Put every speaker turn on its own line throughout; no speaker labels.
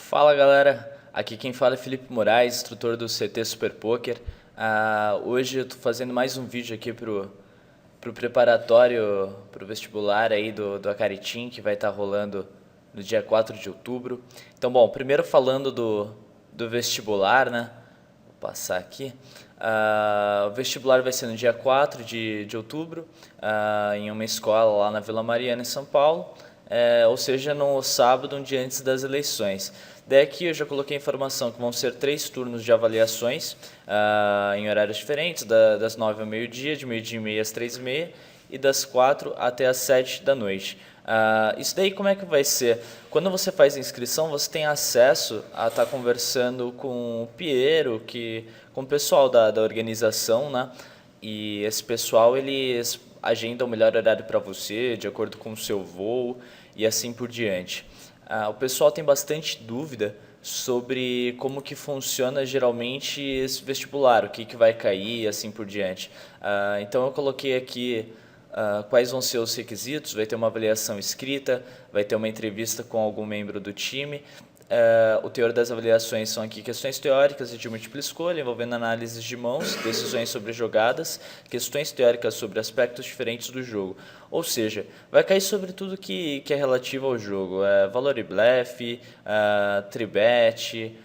Fala galera, aqui quem fala é Felipe Moraes, instrutor do CT Super Poker. Hoje eu estou fazendo mais um vídeo aqui pro preparatório, pro vestibular aí do Acaritim, que vai estar rolando no dia 4 de outubro. Então, bom, primeiro falando do vestibular, né? Vou passar aqui. O vestibular vai ser no dia 4 de outubro, em uma escola lá na Vila Mariana, em São Paulo. Ou seja, no sábado, um dia antes das eleições. Daí aqui eu já coloquei a informação que vão ser 3 turnos de avaliações, em horários diferentes, das 9 ao meio-dia, de meio-dia e meia às 3h30 e das 4 até às 7 da noite. Isso daí como é que vai ser? Quando você faz a inscrição, você tem acesso a estar conversando com o Piero, com o pessoal da organização, né? E esse pessoal, eles agendam o melhor horário para você, de acordo com o seu voo e assim por diante. O pessoal tem bastante dúvida sobre como que funciona geralmente esse vestibular, o que vai cair e assim por diante. Então eu coloquei aqui quais vão ser os requisitos. Vai ter uma avaliação escrita, vai ter uma entrevista com algum membro do time. O teor das avaliações são aqui questões teóricas e de múltipla escolha, envolvendo análises de mãos, decisões sobre jogadas, questões teóricas sobre aspectos diferentes do jogo. Ou seja, vai cair sobre tudo que é relativo ao jogo. Valor e blefe, tribet,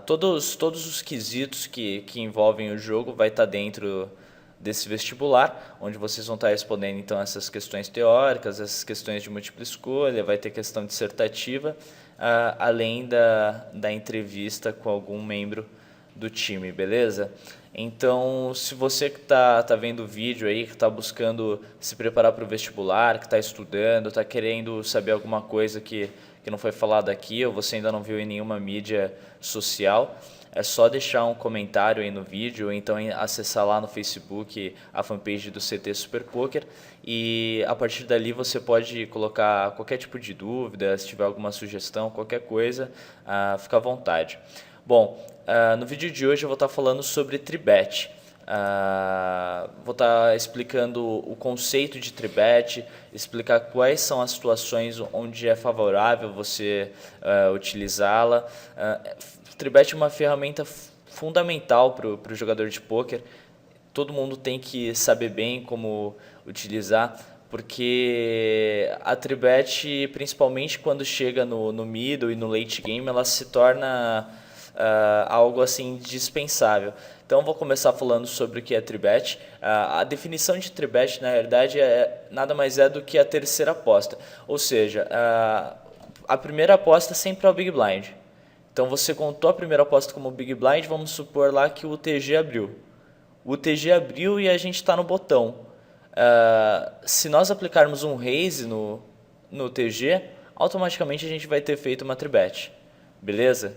todos os quesitos que envolvem o jogo vai estar dentro desse vestibular, onde vocês vão estar respondendo então essas questões teóricas, essas questões de múltipla escolha, vai ter questão dissertativa, além da entrevista com algum membro do time, beleza? Então, se você que está vendo o vídeo aí, que está buscando se preparar para o vestibular, que está estudando, está querendo saber alguma coisa que não foi falada aqui, ou você ainda não viu em nenhuma mídia social, é só deixar um comentário aí no vídeo, ou então acessar lá no Facebook a fanpage do CT Super Poker, e a partir dali você pode colocar qualquer tipo de dúvida, se tiver alguma sugestão, qualquer coisa, fica à vontade. Bom, no vídeo de hoje eu vou estar falando sobre tribet. Vou estar explicando o conceito de tribet, explicar quais são as situações onde é favorável você utilizá-la. Tribet é uma ferramenta fundamental para o jogador de pôquer. Todo mundo tem que saber bem como utilizar, porque a tribet, principalmente quando chega no middle e no late game, ela se torna algo assim dispensável. Então vou começar falando sobre o que é tribet. A definição de tribet, na verdade, nada mais é do que a terceira aposta. Ou seja, a primeira aposta sempre é o Big Blind. Então você contou a primeira aposta como Big Blind, vamos supor lá que o TG abriu. O TG abriu e a gente está no botão. Se nós aplicarmos um raise no TG, automaticamente a gente vai ter feito uma tribet. Beleza?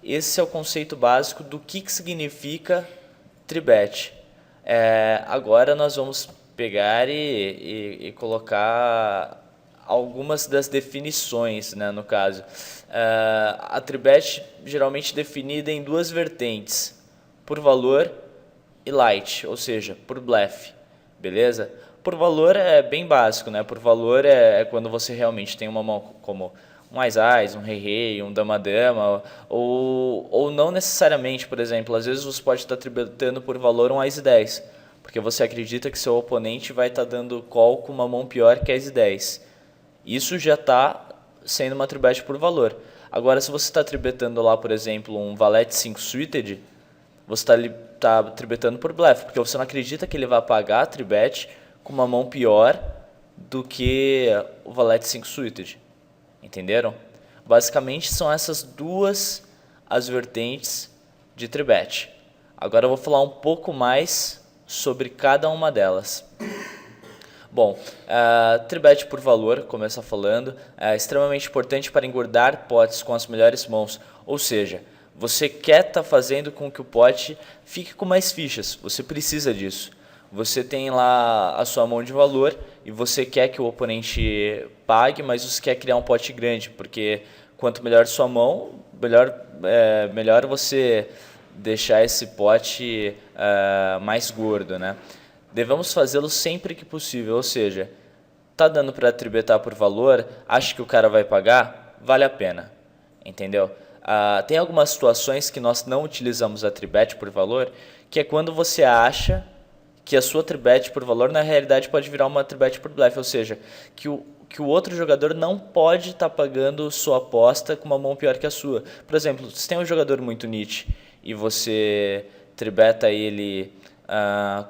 Esse é o conceito básico do que significa tribet. Agora nós vamos pegar e colocar algumas das definições, né, no caso. A tribet geralmente definida em duas vertentes, por valor e light, ou seja, por blefe, beleza? Por valor é bem básico, né? Por valor é quando você realmente tem uma mão como um ás-ás, um rei-rei, um dama-dama, ou não necessariamente, por exemplo, às vezes você pode estar tribetando por valor um ás-10, porque você acredita que seu oponente vai estar dando call com uma mão pior que ás-10. Isso já está sendo uma tribet por valor. Agora, se você está tribetando lá, por exemplo, um valete 5 suited, você está tribetando por blefe, porque você não acredita que ele vai pagar a tribet com uma mão pior do que o valete 5 suited. Entenderam? Basicamente são essas duas as vertentes de tribet. Agora eu vou falar um pouco mais sobre cada uma delas. Bom, tribet por valor, começa falando, é extremamente importante para engordar potes com as melhores mãos. Ou seja, você quer estar fazendo com que o pote fique com mais fichas, você precisa disso. Você tem lá a sua mão de valor e você quer que o oponente pague, mas você quer criar um pote grande, porque quanto melhor sua mão, melhor você deixar esse pote mais gordo, né? Devemos fazê-lo sempre que possível, ou seja, tá dando para tribetar por valor, acha que o cara vai pagar? Vale a pena. entendeu? Tem algumas situações que nós não utilizamos a tribet por valor, que é quando você acha que a sua tribet por valor na realidade pode virar uma tribet por blefe, ou seja, que o outro jogador não pode estar pagando sua aposta com uma mão pior que a sua. Por exemplo, se tem um jogador muito nit e você tribeta ele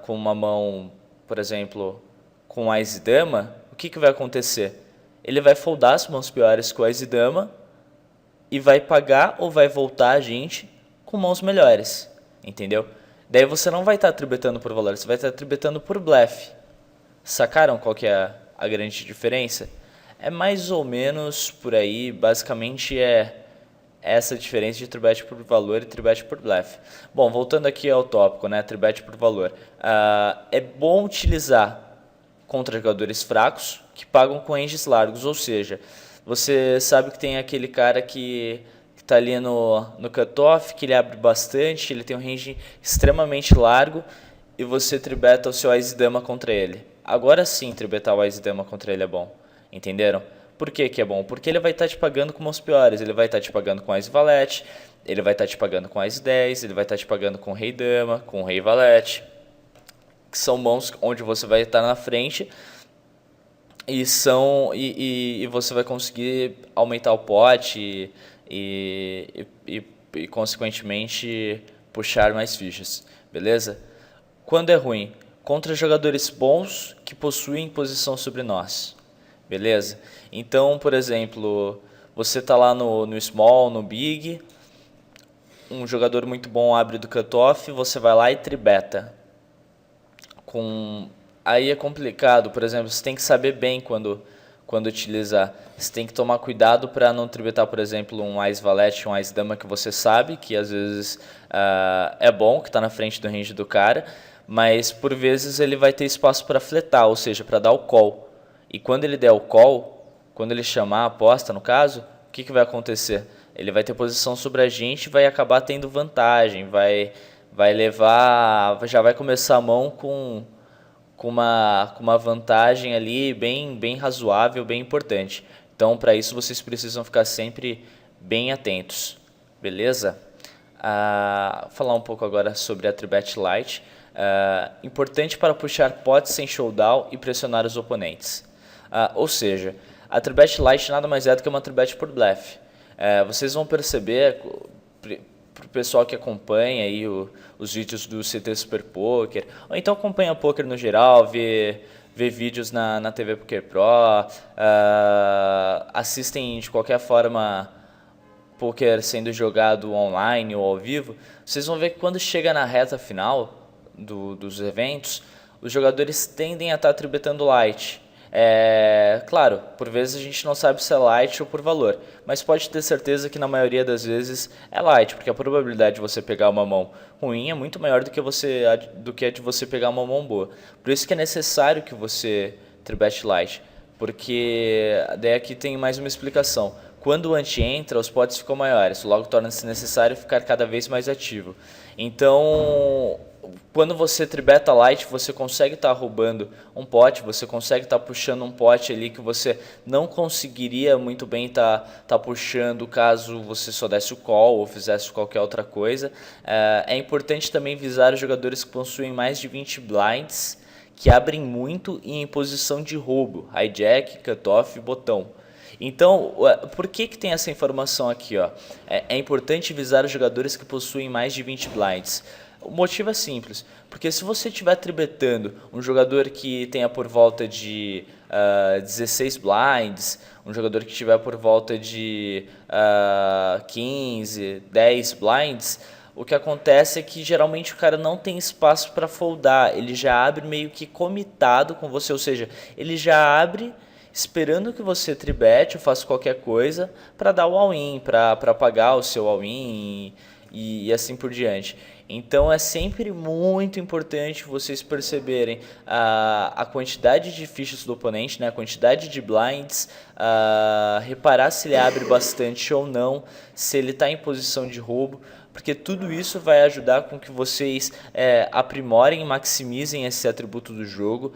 com uma mão, por exemplo, com Ás e Dama, o que vai acontecer? Ele vai foldar as mãos piores com Ás e Dama e vai pagar ou vai voltar a gente com mãos melhores, entendeu? Daí você não vai estar tribetando por valor, você vai estar tribetando por blefe. Sacaram qual que é a grande diferença? É mais ou menos por aí, basicamente é essa diferença de tribet por valor e tribet por blefe. Bom, voltando aqui ao tópico, né, tribet por valor. É bom utilizar contra jogadores fracos que pagam com ranges largos, ou seja, você sabe que tem aquele cara que está ali no cutoff, que ele abre bastante, ele tem um range extremamente largo e você tribeta o seu Ás e Dama contra ele. Agora sim, tribetar o Ás e Dama contra ele é bom, entenderam? Por que que é bom? Porque ele vai estar te pagando com mãos piores, ele vai estar te pagando com Ás e Valete, ele vai estar te pagando com Ás e 10, ele vai estar te pagando com Rei Dama, com Rei Valete, que são mãos onde você vai estar na frente e você vai conseguir aumentar o pote e consequentemente puxar mais fichas, beleza? Quando é ruim? Contra jogadores bons que possuem posição sobre nós, beleza? Então, por exemplo, você tá lá no small, no big, um jogador muito bom abre do cutoff, você vai lá e tribeta. Aí é complicado, por exemplo, você tem que saber bem quando utilizar. Você tem que tomar cuidado para não tribetar, por exemplo, um Ás Valete, um Ás Dama que você sabe que às vezes é bom, que está na frente do range do cara, mas por vezes ele vai ter espaço para fletar, ou seja, para dar o call. E quando ele der o call, quando ele chamar a aposta, no caso, o que vai acontecer? Ele vai ter posição sobre a gente e vai acabar tendo vantagem, vai levar, já vai começar a mão com uma vantagem ali bem razoável, bem importante. Então, para isso, vocês precisam ficar sempre bem atentos, beleza? Falar um pouco agora sobre a Tribet Lite. Importante para puxar potes sem showdown e pressionar os oponentes. Ou seja, a Tribet Lite nada mais é do que uma Tribet por blefe. Vocês vão perceber, para o pessoal que acompanha aí os vídeos do CT Super Poker, ou então acompanha poker no geral, vê vídeos na TV Poker Pro, assistem de qualquer forma poker sendo jogado online ou ao vivo, vocês vão ver que quando chega na reta final dos eventos, os jogadores tendem a estar tribetando light. Claro, por vezes a gente não sabe se é light ou por valor, mas pode ter certeza que na maioria das vezes é light, porque a probabilidade de você pegar uma mão ruim é muito maior do que a de você pegar uma mão boa. Por isso que é necessário que você tribete light, porque daí aqui tem mais uma explicação. Quando o ante entra, os potes ficam maiores, logo torna-se necessário ficar cada vez mais ativo. Então, quando você tribeta light, você consegue estar roubando um pote, você consegue estar puxando um pote ali que você não conseguiria muito bem estar puxando caso você só desse o call ou fizesse qualquer outra coisa. É importante também visar os jogadores que possuem mais de 20 blinds, que abrem muito e em posição de roubo, hijack, cutoff e botão. Então, por que tem essa informação aqui? Ó? É importante visar os jogadores que possuem mais de 20 blinds. O motivo é simples, porque se você estiver tribetando um jogador que tenha por volta de 16 blinds, um jogador que estiver por volta de 15, 10 blinds, o que acontece é que geralmente o cara não tem espaço para foldar, ele já abre meio que comitado com você, ou seja, ele já abre esperando que você tribete ou faça qualquer coisa para dar o all-in, para pagar o seu all-in e assim por diante. Então é sempre muito importante vocês perceberem a quantidade de fichas do oponente, né, a quantidade de blinds, reparar se ele abre bastante ou não, se ele está em posição de roubo, porque tudo isso vai ajudar com que vocês aprimorem e maximizem esse atributo do jogo.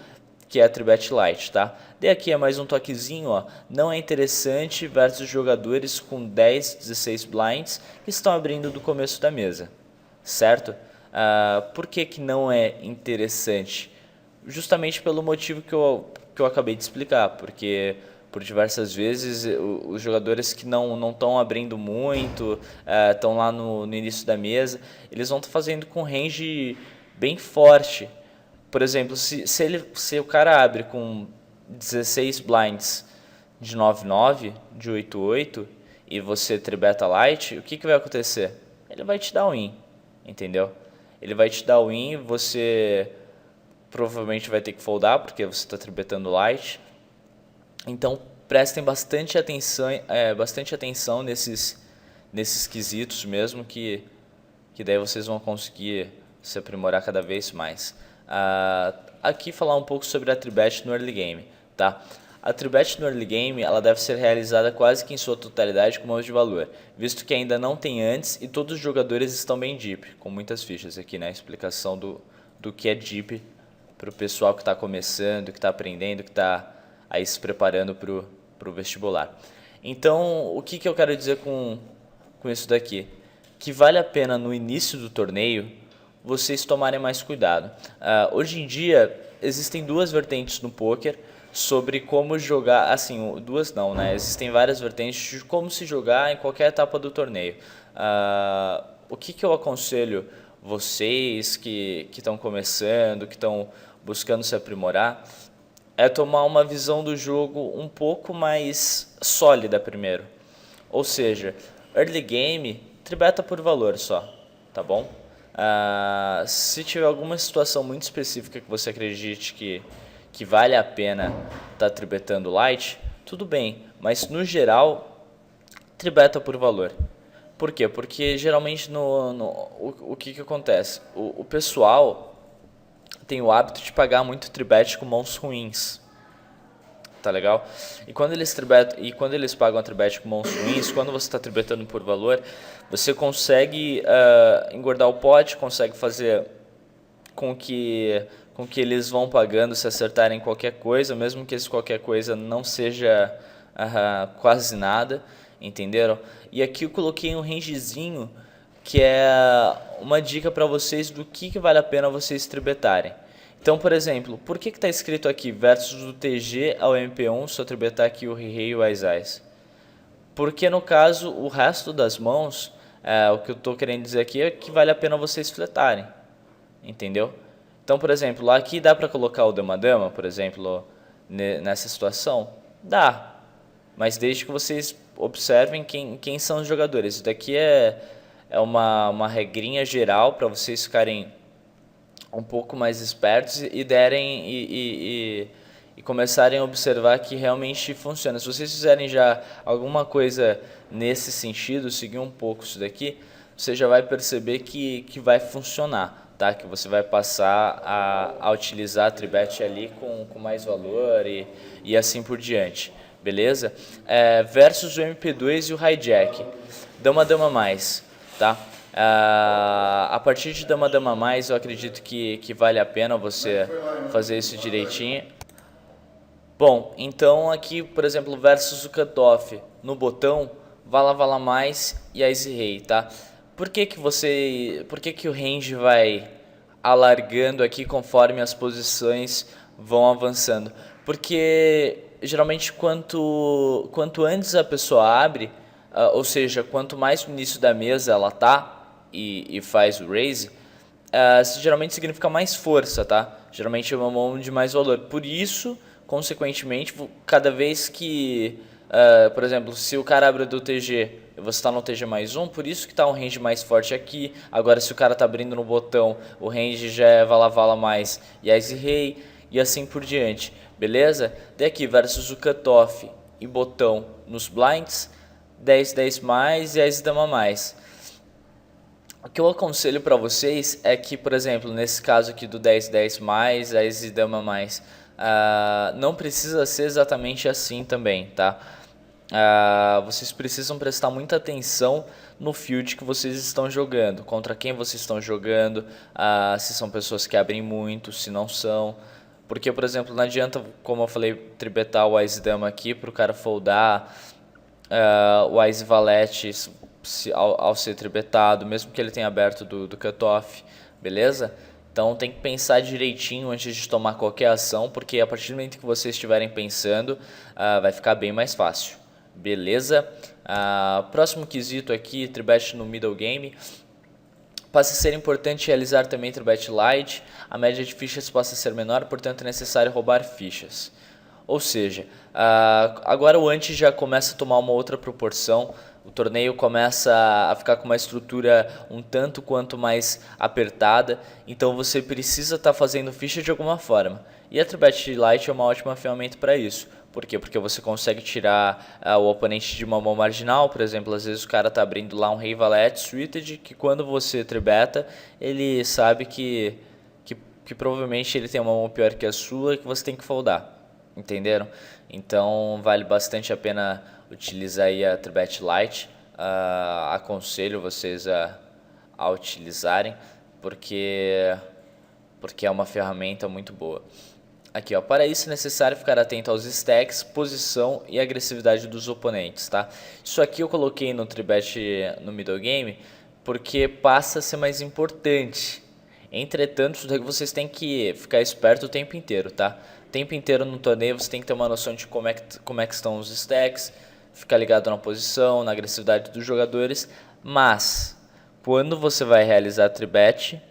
que é a Tribet Lite, tá? Daí aqui é mais um toquezinho, ó, não é interessante versus jogadores com 10, 16 blinds que estão abrindo do começo da mesa, certo? Por que que não é interessante? Justamente pelo motivo que eu acabei de explicar, porque por diversas vezes os jogadores que não estão abrindo muito, estão lá no início da mesa, eles vão estar fazendo com range bem forte. Por exemplo, se o cara abre com 16 blinds de 9-9, de 8-8, e você tribeta light, o que vai acontecer? Ele vai te dar win, entendeu? Ele vai te dar win, você provavelmente vai ter que foldar, porque você está tribetando light. Então, prestem bastante atenção nesses quesitos mesmo, que daí vocês vão conseguir se aprimorar cada vez mais. Aqui falar um pouco sobre a tribet no early game, tá? A tribet no early game ela deve ser realizada quase que em sua totalidade com mãos de valor, visto que ainda não tem antes e todos os jogadores estão bem deep, com muitas fichas aqui, né? Explicação do que é deep para o pessoal que está começando, que está aprendendo, que está aí se preparando para o vestibular. Então, o que eu quero dizer com isso daqui? Que vale a pena no início do torneio vocês tomarem mais cuidado. Hoje em dia, existem duas vertentes no poker sobre como jogar, assim, duas não, né? Existem várias vertentes de como se jogar em qualquer etapa do torneio. O que eu aconselho vocês que estão começando, que estão buscando se aprimorar, é tomar uma visão do jogo um pouco mais sólida primeiro. Ou seja, early game, tribeta por valor só, tá bom? Se tiver alguma situação muito específica que você acredite que vale a pena estar tribetando light, tudo bem, mas no geral, tribeta por valor. Por quê? Porque geralmente o que acontece? O pessoal tem o hábito de pagar muito tribet com mãos ruins. Tá legal? E quando eles pagam a tribet com mãos ruins, quando você está tribetando por valor, você consegue engordar o pote, consegue fazer com que eles vão pagando se acertarem qualquer coisa, mesmo que esse qualquer coisa não seja quase nada, entenderam? E aqui eu coloquei um rangezinho que é uma dica para vocês do que vale a pena vocês tribetarem. Então, por exemplo, por que está escrito aqui versus do TG ao MP1, se eu tribetar aqui o Rei e o Ás? Porque no caso, o resto das mãos, o que eu estou querendo dizer aqui é que vale a pena vocês fletarem, entendeu? Então, por exemplo, lá aqui dá para colocar o Dama-Dama, por exemplo, nessa situação? Dá, mas desde que vocês observem quem são os jogadores. Isso daqui é uma regrinha geral para vocês ficarem um pouco mais espertos e começarem a observar que realmente funciona. Se vocês fizerem já alguma coisa nesse sentido, seguir um pouco isso daqui, você já vai perceber que vai funcionar, tá? Que você vai passar a utilizar a tribet ali com mais valor e assim por diante, beleza? Versus o MP2 e o hijack. Dama mais, tá? A partir de Dama mais, eu acredito que vale a pena você fazer isso direitinho. Bom, então aqui, por exemplo, versus o cutoff no botão, vala mais e Ás Rei, tá? Por que que o range vai alargando aqui conforme as posições vão avançando? Porque geralmente quanto antes a pessoa abre, ou seja, quanto mais no início da mesa ela tá e faz o raise, geralmente significa mais força, tá? Geralmente é uma mão de mais valor. Por isso, consequentemente, cada vez que, por exemplo, se o cara abre do TG e você está no TG mais um, por isso que está um range mais forte aqui. Agora, se o cara está abrindo no botão, o range já é vala mais e Ás Rei e assim por diante, beleza? Daqui versus o cutoff e botão nos blinds, 10 mais e Ás Dama mais. O que eu aconselho para vocês é que, por exemplo, nesse caso aqui do 10 mais, Ás e Dama mais, não precisa ser exatamente assim também, tá? Vocês precisam prestar muita atenção no field que vocês estão jogando, contra quem vocês estão jogando, se são pessoas que abrem muito, se não são, Porque, por exemplo, não adianta, como eu falei, tribetar o Wise Dama aqui para o cara foldar o Wise Valete ao ser tribetado, mesmo que ele tenha aberto do cutoff, beleza? Então tem que pensar direitinho antes de tomar qualquer ação, porque a partir do momento que vocês estiverem pensando, vai ficar bem mais fácil, beleza? Próximo quesito aqui, tribet no middle game. Passa a ser importante realizar também tribet light, a média de fichas passa a ser menor, portanto é necessário roubar fichas. Ou seja, agora o ante já começa a tomar uma outra proporção, o torneio começa a ficar com uma estrutura um tanto quanto mais apertada, então você precisa estar fazendo ficha de alguma forma. E a tribet light é uma ótima ferramenta para isso. Por quê? Porque você consegue tirar o oponente de uma mão marginal, por exemplo, às vezes o cara está abrindo lá um rei valete suited, que quando você tribeta, ele sabe que provavelmente ele tem uma mão pior que a sua e que você tem que foldar, entenderam? Então vale bastante a pena utilizar aí a tribet light, aconselho vocês a utilizarem, porque é uma ferramenta muito boa. Aqui, ó, para isso é necessário ficar atento aos stacks, posição e agressividade dos oponentes, tá? Isso aqui eu coloquei no tribet no middle game porque passa a ser mais importante. Entretanto, isso daqui vocês têm que ficar esperto o tempo inteiro, tá? O tempo inteiro no torneio você tem que ter uma noção de como é que estão os stacks, ficar ligado na posição, na agressividade dos jogadores, mas quando você vai realizar tribet,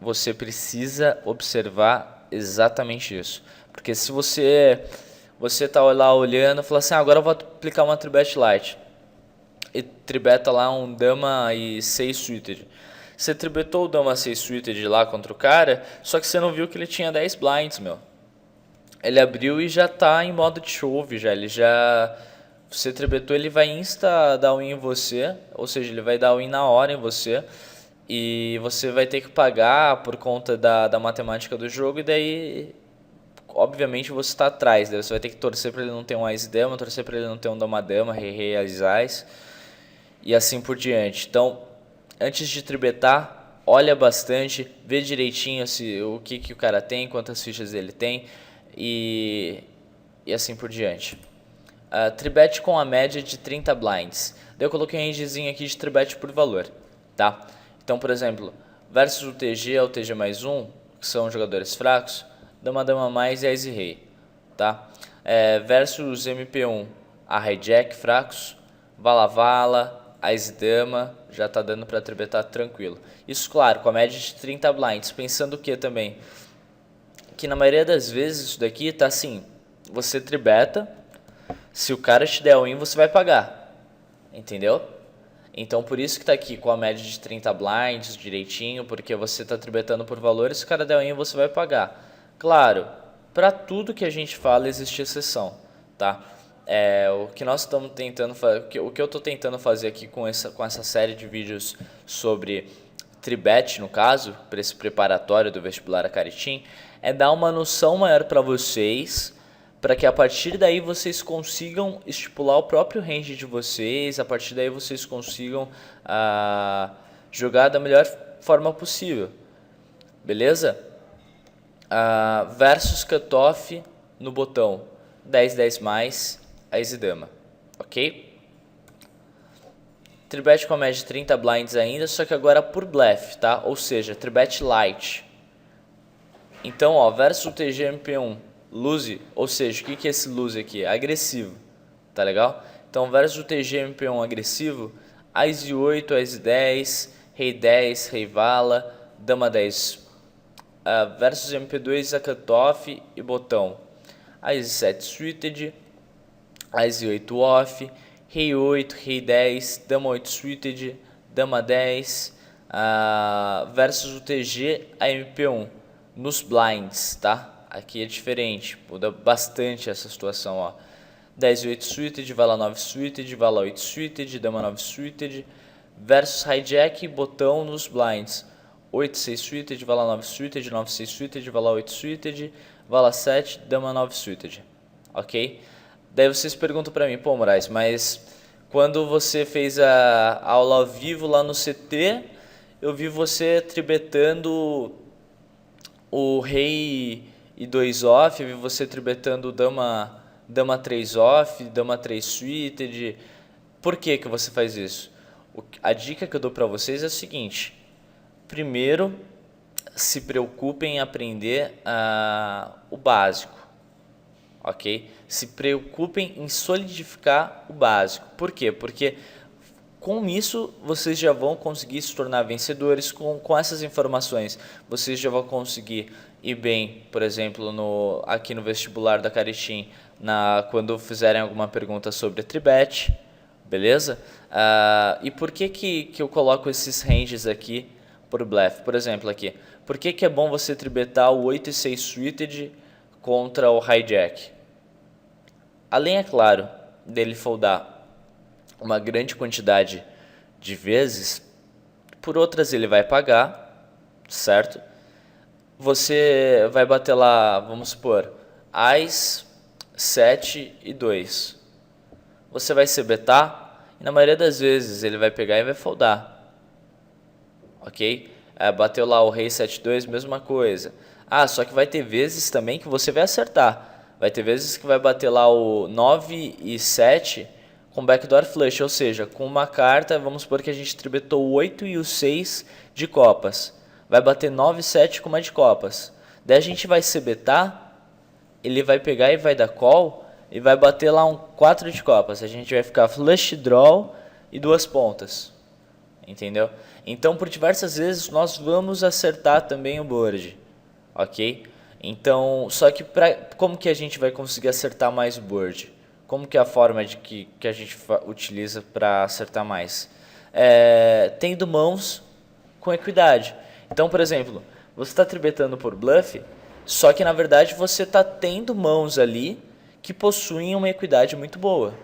você precisa observar exatamente isso, porque se você tá lá olhando e fala assim, agora eu vou aplicar uma tribet light e tribeta lá um dama e 6 suited, você tribetou o dama 6 suited lá contra o cara, só que você não viu que ele tinha 10 blinds, meu. Ele abriu e já tá em modo de chove, você tribetou, ele vai insta dar win em você, ou seja, ele vai dar win na hora em você. E você vai ter que pagar por conta da matemática do jogo, e daí, obviamente, você está atrás. Daí você vai ter que torcer para ele não ter um Ás Dama, torcer para ele não ter um Dama Dama, Rei Rei, Ás, e assim por diante. Então, antes de tribetar, olha bastante, vê direitinho o que o cara tem, quantas fichas ele tem, e assim por diante. Tribet com a média de 30 blinds. Daí eu coloquei um rangezinho aqui de tribet por valor, tá? Então, por exemplo, versus o TG é o TG mais 1, que são jogadores fracos, Dama Dama mais e Ás e Rei, tá? Versus MP1, a Hijack fracos, Vala Vala, Ás e Dama, já tá dando para tribetar tranquilo. Isso, claro, com a média de 30 blinds, pensando o que também? Que na maioria das vezes isso daqui tá assim, você tribeta, se o cara te der win, você vai pagar, entendeu? Então por isso que tá aqui com a média de 30 blinds direitinho, porque você tá tribetando por valores, se o cara der win você vai pagar. Claro, para tudo que a gente fala existe exceção, tá? O que nós estamos tentando o que eu tô tentando fazer aqui com essa série de vídeos sobre tribet, no caso, para esse preparatório do vestibular Acaritim, é dar uma noção maior para vocês, para que a partir daí vocês consigam estipular o próprio range de vocês, a partir daí vocês consigam jogar da melhor forma possível, beleza? Versus cutoff no botão 10-10 mais, Ás e Dama, ok? Tribet com a média de 30 blinds ainda, só que agora por bluff, tá? Ou seja, tribet light. Então, ó, versus o TG MP1, lose, ou seja, o que é esse lose aqui? Agressivo, tá legal? Então, versus o TG MP1 agressivo, Ás e 8, Ás e 10, Rei 10, Rei Vala, Dama 10. Versus MP2, a cutoff e botão. Ás e 7 suited, Ás e 8 off, Rei 8, Rei 10, Dama 8 suited, Dama 10, versus o TG a MP1 nos blinds, tá? Aqui é diferente, muda bastante essa situação, ó. 10 e 8 suited, Vala 9 suited, Vala 8 suited, Dama 9 suited, versus Hijack, botão nos blinds. 8 6 suited, Vala 9 suited, 9 6 suited, Vala 8 suited, Vala 7, Dama 9 suited, ok? Daí vocês perguntam pra mim, pô Moraes, mas quando você fez a aula ao vivo lá no CT, eu vi você tribetando o Rei e 2 off, eu vi você tribetando dama 3 off, dama 3 suited. Por que que você faz isso? A dica que eu dou para vocês é o seguinte: primeiro, se preocupem em aprender o básico, ok? Se preocupem em solidificar o básico. Por quê? Porque com isso vocês já vão conseguir se tornar vencedores com essas informações. Vocês já vão conseguir ir bem, por exemplo, aqui no vestibular da Caretim, quando fizerem alguma pergunta sobre a Tribet, beleza? E por que eu coloco esses ranges aqui por bluff? Por exemplo, aqui, por que é bom você tribetar o 8 e 6 suited contra o hijack? Além, é claro, dele foldar uma grande quantidade de vezes, por outras ele vai pagar, certo? Você vai bater lá, vamos supor, Ás, 7 e 2. Você vai se betar e na maioria das vezes ele vai pegar e vai foldar, ok? Bateu lá o rei 7-2, mesma coisa. Só que vai ter vezes também que você vai acertar. Vai ter vezes que vai bater lá o 9 e 7 com backdoor flush, ou seja, com uma carta, vamos supor que a gente tribetou o 8 e o 6 de copas. Vai bater 9 e 7 com uma de copas. Daí a gente vai se betar, ele vai pegar e vai dar call e vai bater lá um 4 de copas. A gente vai ficar flush draw e 2 pontas. Entendeu? Então, por diversas vezes, nós vamos acertar também o board, ok? Então, só que como que a gente vai conseguir acertar mais o board? Como que é a forma que a gente utiliza para acertar mais? Tendo mãos com equidade. Então, por exemplo, você está tribetando por bluff, só que na verdade você está tendo mãos ali que possuem uma equidade muito boa.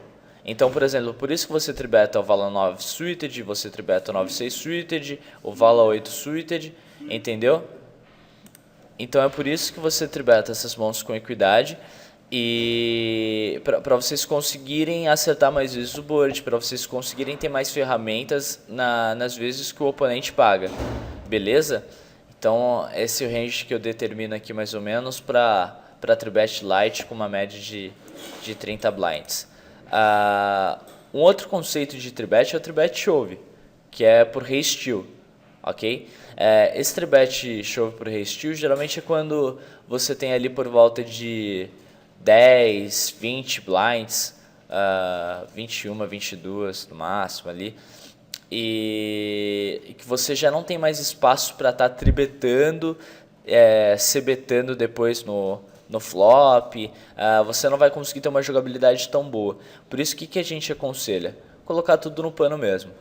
Então, por exemplo, por isso que você tribeta o Vala 9 suited, você tribeta o 9 6 suited, o Vala 8 suited, entendeu? Então é por isso que você tribeta essas mãos com equidade e para vocês conseguirem acertar mais vezes o board, para vocês conseguirem ter mais ferramentas nas vezes que o oponente paga, beleza? Então esse é o range que eu determino aqui mais ou menos para tribet light com uma média de 30 blinds. Um outro conceito de tribet é o tribet shove, que é por rei steal, ok? Esse tribet shove por rei steal geralmente é quando você tem ali por volta de 10, 20 blinds, 21, 22 no máximo ali, e que você já não tem mais espaço para estar tribetando, se betando depois no flop, você não vai conseguir ter uma jogabilidade tão boa. Por isso, o que a gente aconselha? Colocar tudo no pano mesmo.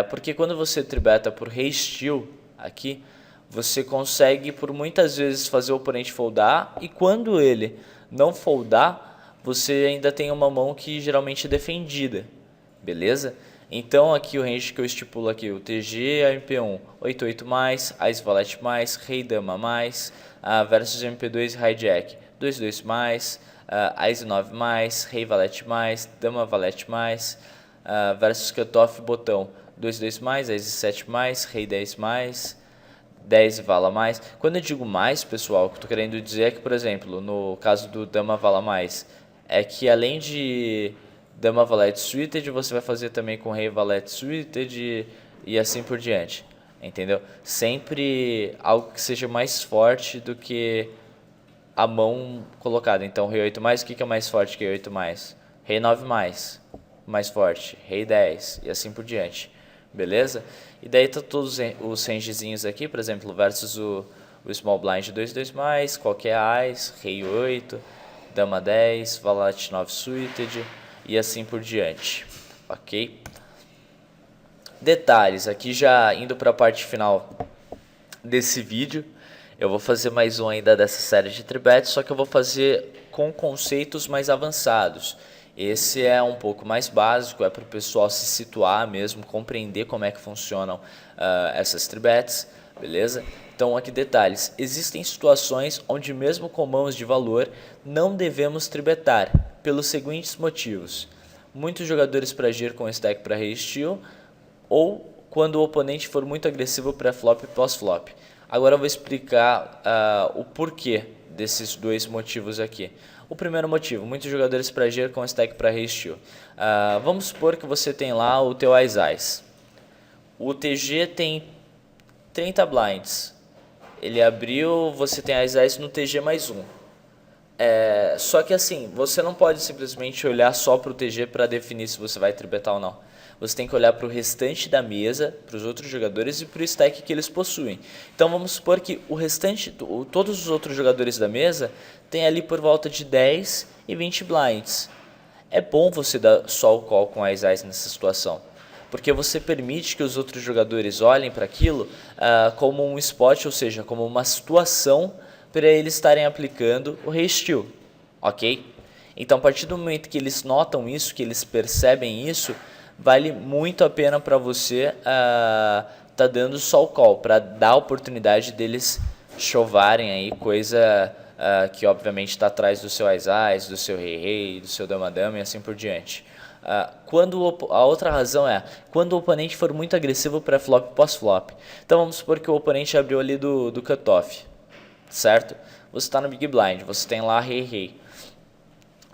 Porque quando você tribeta por rei steal aqui, você consegue por muitas vezes fazer o oponente foldar, e quando ele não foldar, você ainda tem uma mão que geralmente é defendida, beleza? Então aqui o range que eu estipulo aqui, o TG, a MP1, 8-8 mais, Ás valete mais, Rei Dama mais, versus MP2 Hijack, 2-2 mais, Ás 9 mais, Rei valete mais, Dama valete mais, versus Cutoff botão, 2-2 mais, Ás 7 mais, Rei 10 mais, 10 vala mais. Quando eu digo mais, pessoal, o que eu estou querendo dizer é que, por exemplo, no caso do Dama vala mais, é que além de Dama valete suited, você vai fazer também com Rei valete suited e assim por diante, entendeu? Sempre algo que seja mais forte do que a mão colocada. Então, Rei 8 mais, o que é mais forte que Rei 8 mais? Rei 9 mais forte, Rei 10 e assim por diante, beleza? E daí tá todos os rangezinhos aqui, por exemplo, versus o Small Blind 2-2 mais, qualquer Ás, Rei 8, Dama 10, valete 9 suited e assim por diante, ok? Detalhes, aqui já indo para a parte final desse vídeo, eu vou fazer mais um ainda dessa série de tribets, só que eu vou fazer com conceitos mais avançados. Esse é um pouco mais básico, é para o pessoal se situar mesmo, compreender como é que funcionam essas tribets, beleza? Então aqui detalhes, existem situações onde mesmo com mãos de valor não devemos tribetar, pelos seguintes motivos. Muitos jogadores para agir com stack para rei steal, ou quando o oponente for muito agressivo pré-flop e pós-flop. Agora eu vou explicar o porquê desses dois motivos aqui. O primeiro motivo, muitos jogadores para Prager com stack para Rei-Steel. Vamos supor que você tem lá o teu Ice. O TG tem 30 blinds. Ele abriu, você tem Ice no TG mais 1. Só que assim, você não pode simplesmente olhar só para o TG para definir se você vai tribetar ou não. Você tem que olhar para o restante da mesa, para os outros jogadores e para o stack que eles possuem. Então vamos supor que o restante, todos os outros jogadores da mesa tem ali por volta de 10 e 20 blinds. É bom você dar só o call com Ice nessa situação, porque você permite que os outros jogadores olhem para aquilo como um spot, ou seja, como uma situação para eles estarem aplicando o Rei-Steel, ok? Então a partir do momento que eles notam isso, que eles percebem isso, vale muito a pena para você tá dando só o call, para dar a oportunidade deles chovarem aí, coisa que obviamente está atrás do seu Ice, do seu Rei, do seu Dama e assim por diante. A outra razão é quando o oponente for muito agressivo para flop pós-flop. Então vamos supor que o oponente abriu ali do cutoff, certo? Você está no Big Blind, você tem lá Rei.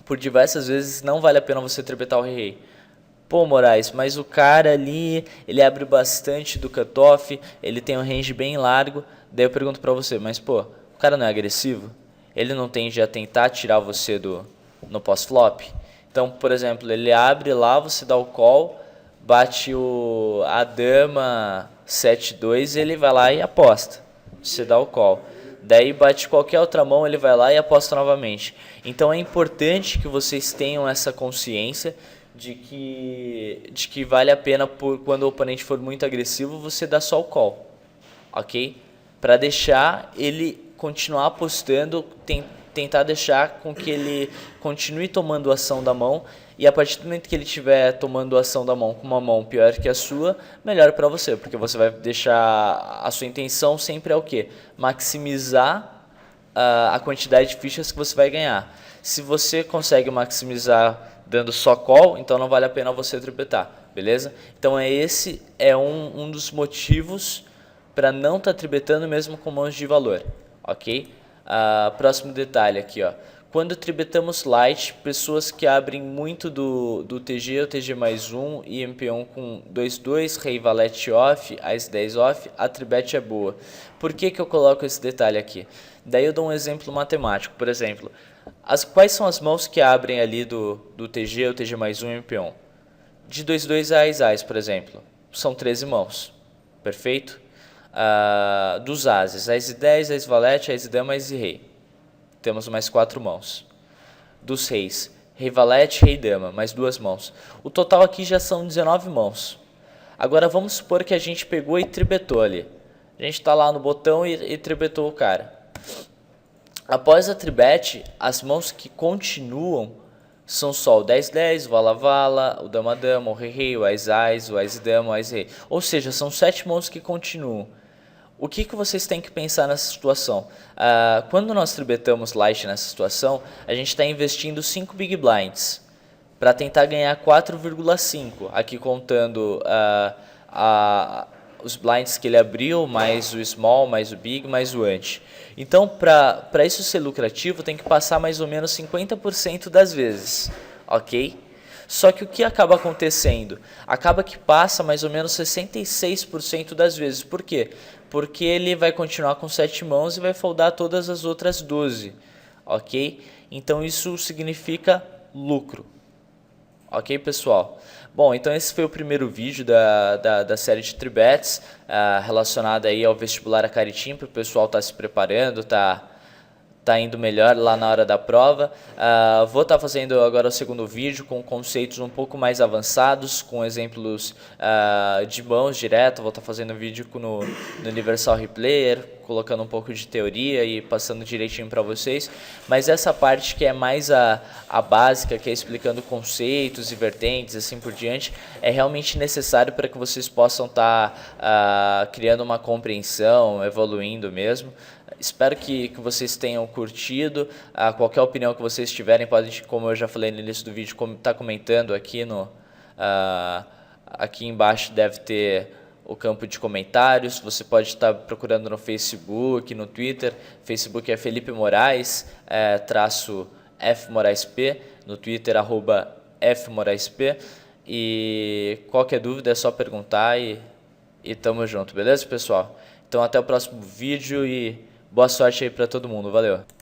Por diversas vezes não vale a pena você tribetar o Rei. Pô, Moraes, mas o cara ali, ele abre bastante do cutoff, ele tem um range bem largo. Daí eu pergunto pra você, mas pô, o cara não é agressivo? Ele não tende a tentar tirar você no pós-flop? Então, por exemplo, ele abre lá, você dá o call, bate a dama 7-2, ele vai lá e aposta. Você dá o call. Daí bate qualquer outra mão, ele vai lá e aposta novamente. Então é importante que vocês tenham essa consciência de que vale a pena, quando o oponente for muito agressivo, você dar só o call, ok? Para deixar ele continuar apostando, tentar deixar com que ele continue tomando ação da mão, e a partir do momento que ele estiver tomando ação da mão com uma mão pior que a sua, melhor para você, porque você vai deixar, a sua intenção sempre é o quê? Maximizar a quantidade de fichas que você vai ganhar. Se você consegue maximizar dando só call, então não vale a pena você tribetar, beleza? Então esse é um dos motivos para não estar tribetando mesmo com mãos de valor, ok? Próximo detalhe aqui, ó. Quando tribetamos light, pessoas que abrem muito do TG, o TG mais 1 e MP1 com 2-2, Rei Valete off, As 10 off, a tribet é boa. Por que eu coloco esse detalhe aqui? Daí eu dou um exemplo matemático, por exemplo. Quais são as mãos que abrem ali do TG, o TG mais 1 e MP1? De 2-2 a As, por exemplo, são 13 mãos, perfeito? Dos Ases, As 10, As Valete, As Dama, As Rei. Temos mais 4 mãos. Dos Reis, Rei Valete, Rei Dama, mais 2 mãos. O total aqui já são 19 mãos. Agora vamos supor que a gente pegou e tribetou ali. A gente está lá no botão e tribetou o cara. Após a tribet, as mãos que continuam são só o 10-10, o Vala-Vala, o Dama-Dama, o Rei-Rei, o Ás-Ás, o Ás-Dama, o Ás-Rei. Ou seja, são 7 mãos que continuam. O que vocês têm que pensar nessa situação? Quando nós tribetamos light nessa situação, a gente está investindo 5 Big Blinds para tentar ganhar 4,5, aqui contando os blinds que ele abriu, mais o small, mais o big, mais o ante. Então, para isso ser lucrativo, tem que passar mais ou menos 50% das vezes, ok? Só que o que acaba acontecendo? Acaba que passa mais ou menos 66% das vezes. Por quê? Porque ele vai continuar com 7 mãos e vai foldar todas as outras 12, ok? Então isso significa lucro. Ok, pessoal? Bom, então esse foi o primeiro vídeo da série de tribets relacionada aí ao vestibular Acaritim, para o pessoal estar se preparando, tá indo melhor lá na hora da prova. Vou estar fazendo agora o segundo vídeo com conceitos um pouco mais avançados, com exemplos de mãos direto. Vou estar fazendo vídeo no Universal Replayer, colocando um pouco de teoria e passando direitinho para vocês. Mas essa parte que é mais a básica, que é explicando conceitos e vertentes, assim por diante, é realmente necessário para que vocês possam estar criando uma compreensão, evoluindo mesmo. Espero que vocês tenham curtido. Qualquer opinião que vocês tiverem, podem, como eu já falei no início do vídeo, estar comentando aqui aqui embaixo. Deve ter o campo de comentários. Você pode estar procurando no Facebook, no Twitter. Facebook é Felipe Moraes, traço F Moraes P, no Twitter @F Moraes P. E qualquer dúvida é só perguntar e tamo junto, beleza, pessoal? Então até o próximo vídeo e boa sorte aí para todo mundo. Valeu!